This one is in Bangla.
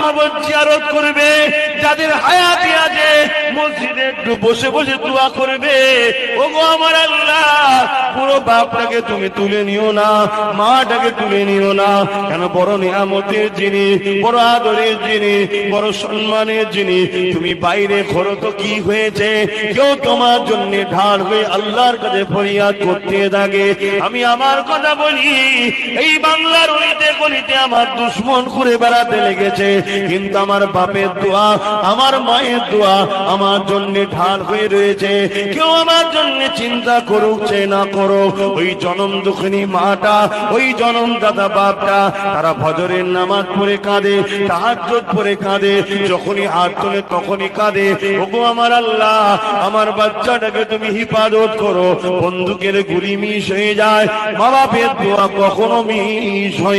কবর জিয়ারত করবে, যাদের হায়াতি আছে মসজিদে একটু বসে বসে দোয়া করবে। ওগো আমার আল্লাহ, পুরো বাপটাকে তুমি তুলে নিও না, মাটাকে তুলে নিও না। কেন বড় নিয়ামতের যিনি, বড় আদরের যিনি, বড় সম্মানের যিনি, তুমি বাইরে ঘোরো তো কি হয়েছে, কেউ তোমার জন্য ঢাল হয়ে আল্লাহর কাছে ফরিয়াদ করতে থাকে। আমি আমার কথা বলি, এই বাংলার অলিতে গলিতে আমার দুশ্মন ঘুরে বেড়াতে লেগেছে, কিন্তু আমার বাপের দোয়া, আমার মায়ের দোয়া আমার জন্য ঢাল হয়ে রয়েছে। কেউ আমার জন্য চিন্তা করুক চে না করো, ওই জনম দুঃখিনী মাটা, ওই জনম দাদা বাপটা, তারা ফজরের নামাজ পড়ে কাঁদে, তাহাজ্জুদ পড়ে কাঁদে, যখনই হাত তোলে তখনই কাঁদে। ওগো আমার আল্লাহ, আমার বাচ্চাটাকে তুমি হিফাজত করো। বন্দুকের গুলি মিস হয়ে যায়, মা বাপের দোয়া কখনো মিস হয়